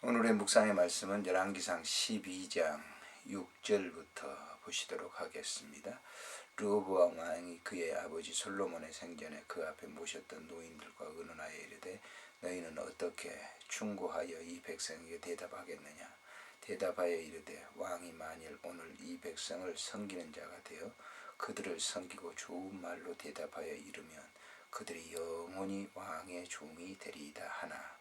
오늘의 묵상의 말씀은 열왕기상 12장 6절부터 보시도록 하겠습니다. 르호보암 왕이 그의 아버지 솔로몬의 생전에 그 앞에 모셨던 노인들과 의논하여 이르되 너희는 어떻게 충고하여 이 백성에게 대답하겠느냐. 대답하여 이르되 왕이 만일 오늘 이 백성을 섬기는 자가 되어 그들을 섬기고 좋은 말로 대답하여 이르면 그들이 영원히 왕의 종이 되리이다 하나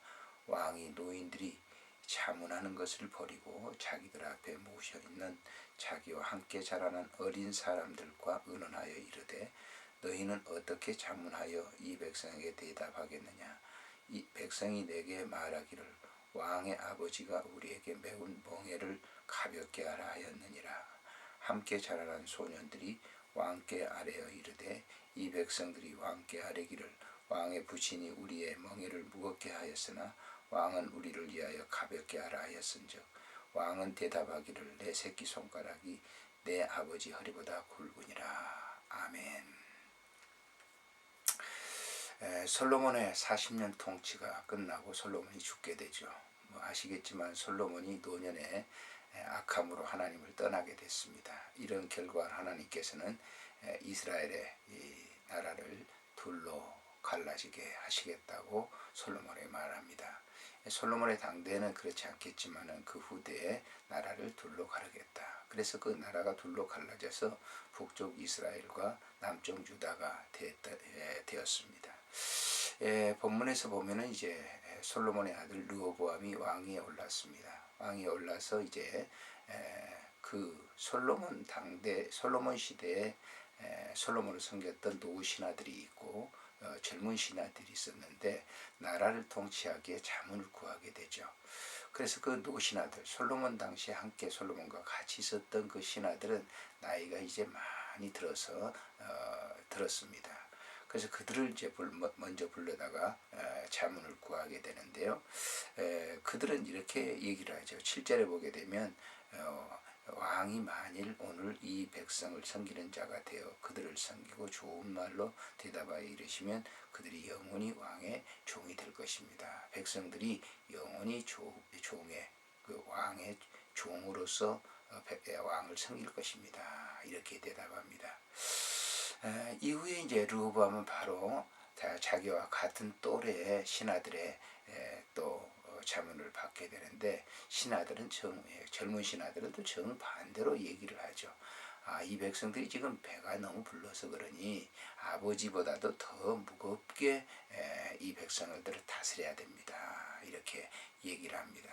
왕이 노인들이 자문하는 것을 버리고 자기들 앞에 모셔 있는 자기와 함께 자라는 어린 사람들과 의논하여 이르되 너희는 어떻게 자문하여 이 백성에게 대답하겠느냐. 이 백성이 내게 말하기를 왕의 아버지가 우리에게 매운 멍에를 가볍게 하라 하였느니라. 함께 자라난 소년들이 왕께 아뢰어 이르되 이 백성들이 왕께 아뢰기를 왕의 부친이 우리의 멍에를 무겁게 하였으나 왕은 우리를 위하여 가볍게 하라 하였은즉 왕은 대답하기를 내 새끼손가락이 내 아버지 허리보다 굵으니라. 아멘. 솔로몬의 40년 통치가 끝나고 솔로몬이 죽게 되죠. 아시겠지만 솔로몬이 노년에 악함으로 하나님을 떠나게 됐습니다. 이런 결과 하나님께서는 이스라엘의 이 나라를 둘로 갈라지게 하시겠다고 솔로몬에 말합니다. 솔로몬의 당대에는 그렇지 않겠지만 그 후대에 나라를 둘로 가르겠다. 그래서 그 나라가 둘로 갈라져서 북쪽 이스라엘과 남쪽 유다가 되었습니다. 본문에서 보면은 이제 솔로몬의 아들 르호보암이 왕위에 올랐습니다. 왕위에 올라서 이제 그 솔로몬 당대 솔로몬 시대에 솔로몬을 섬겼던 노후 신하들이 있고 젊은 신하들이 있었는데 나라를 통치하기에 자문을 구하게 되죠. 그래서 그 노후 신하들 솔로몬 당시에 함께 솔로몬과 같이 있었던 그 신하들은 나이가 이제 많이 들었습니다. 그래서 그들을 이제 먼저 불러다가 자문을 구하게 되는데요. 그들은 이렇게 얘기를 하죠. 7절에 보게 되면 왕이 만일 오늘 이 백성을 섬기는 자가 되어 그들을 섬기고 좋은 말로 대답하여 이르시면 그들이 영원히 왕의 종이 될 것입니다. 백성들이 영원히 종의 그 왕의 종으로서 왕을 섬길 것입니다. 이렇게 대답합니다. 이후에 이제 르호보암은 바로 자기와 같은 또래의 신하들의 또 자문을 받게 되는데 신하들은 젊은 신하들은 또 정반대로 얘기를 하죠. 이 백성들이 지금 배가 너무 불러서 그러니 아버지보다도 더 무겁게 이 백성들을 다스려야 됩니다. 이렇게 얘기를 합니다.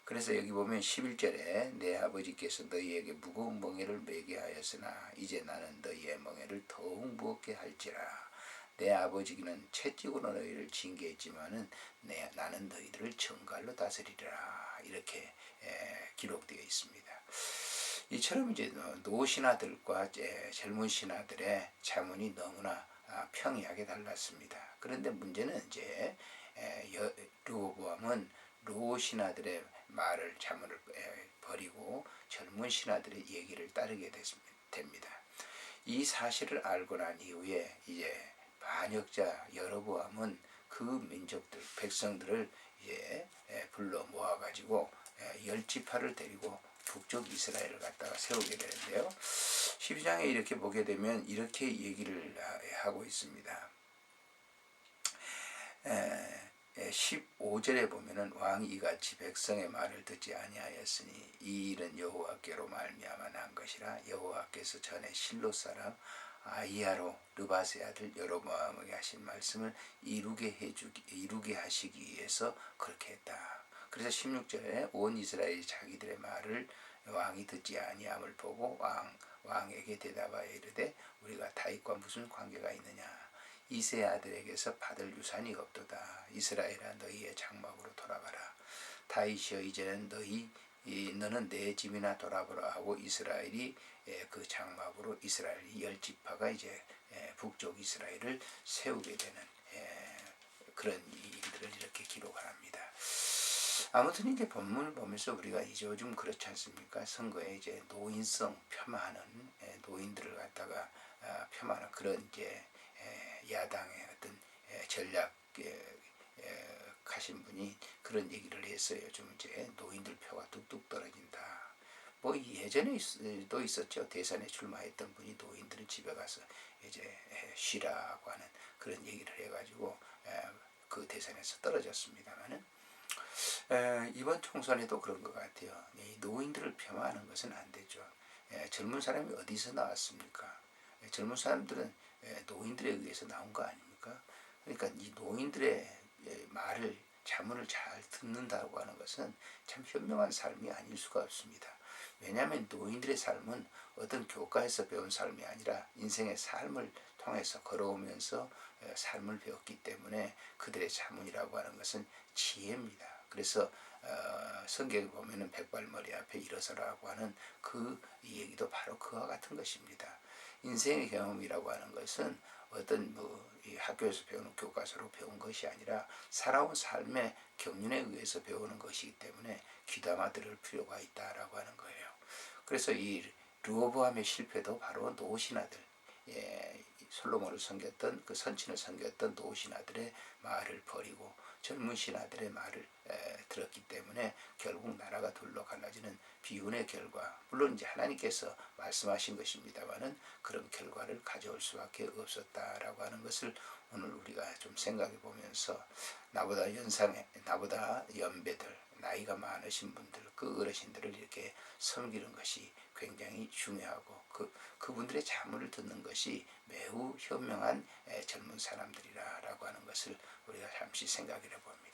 그래서 여기 보면 11절에 내 아버지께서 너희에게 무거운 멍에를 매게 하였으나 이제 나는 너희의 멍에를 더욱 무겁게 할지라. 내 아버지는 채찍으로 너희를 징계했지만은 나는 너희들을 정갈로 다스리리라. 이렇게 기록되어 있습니다. 이처럼 이제 노 신하들과 젊은 신하들의 자문이 너무나 평이하게 달랐습니다. 그런데 문제는 이제 르호보암은 노 신하들의 말을 자문을 버리고 젊은 신하들의 얘기를 따르게 됩니다. 이 사실을 알고 난 이후에 이제 반역자 여로보암은 그 민족들 백성들을 이제 불러 모아가지고 10지파를 데리고 북쪽 이스라엘을 갖다가 세우게 되는데요. 12장에 이렇게 보게 되면 이렇게 얘기를 하고 있습니다. 15절에 보면은 왕이 이같이 백성의 말을 듣지 아니하였으니 이 일은 여호와께로 말미암아 난 것이라. 여호와께서 전에 실로 사람 아히야로 르밧의 아들 여로보암에게 하신 말씀을 이루게 하시기 위해서 그렇게 했다. 그래서 16절에 온 이스라엘이 자기들의 말을 왕이 듣지 아니함을 보고 왕에게 대답하여 이르되 우리가 다윗과 무슨 관계가 있느냐. 이세 아들에게서 받을 유산이 없도다. 이스라엘아 너희의 장막으로 돌아가라. 다윗이여 이제는 너는 내 집이나 돌아보라 하고 이스라엘이 그 장막으로 이스라엘 10지파가 이제 북쪽 이스라엘을 세우게 되는 그런 일들을 이렇게 기록을 합니다. 아무튼 이제 본문을 보면서 우리가 이제 요즘 그렇지 않습니까? 선거에 이제 노인성 폄하하는 노인들을 갖다가 폄하하는 그런 이제 야당의 어떤 전략 하신 분이 그런 얘기를 했어요. 좀 이제 노인들 표가 뚝뚝 떨어진다. 뭐 예전에도 있었죠. 대선에 출마했던 분이 노인들은 집에 가서 이제 쉬라고 하는 그런 얘기를 해가지고 그 대선에서 떨어졌습니다만은 이번 총선에도 그런 것 같아요. 이 노인들을 폄하하는 것은 안 되죠. 젊은 사람이 어디서 나왔습니까? 젊은 사람들은 노인들에 의해서 나온 거 아닙니까? 그러니까 이 노인들의 말을 자문을 잘 듣는다고 하는 것은 참 현명한 삶이 아닐 수가 없습니다. 왜냐하면 노인들의 삶은 어떤 교과에서 배운 삶이 아니라 인생의 삶을 통해서 걸어오면서 삶을 배웠기 때문에 그들의 자문이라고 하는 것은 지혜입니다. 그래서 성경에 보면은 백발머리 앞에 일어서라고 하는 그 얘기도 바로 그와 같은 것입니다. 인생의 경험이라고 하는 것은 어떤 이 학교에서 배우는 교과서로 배운 것이 아니라 살아온 삶의 경륜에 의해서 배우는 것이기 때문에 귀담아 들을 필요가 있다라고 하는 거예요. 그래서 이 르호보암의 실패도 바로 노신하들, 솔로몬을 섬겼던 그 선친을 섬겼던 노신하들의 말을 버리고 젊은 신하들의 말을 들었기 때문에 결국 나라가 둘러 갈라지는 비운의 결과, 물론 이제 하나님께서 말씀하신 것입니다만은 그런 결과를 가져올 수밖에 없었다라고 하는 것을 오늘 우리가 좀 생각해 보면서 나보다 연배들, 나이가 많으신 분들, 그 어르신들을 이렇게 섬기는 것이 굉장히 중요하고 그분들의 자문을 듣는 것이 매우 현명한 젊은 사람들이라고 하는 것을 우리가 잠시 생각해 봅니다.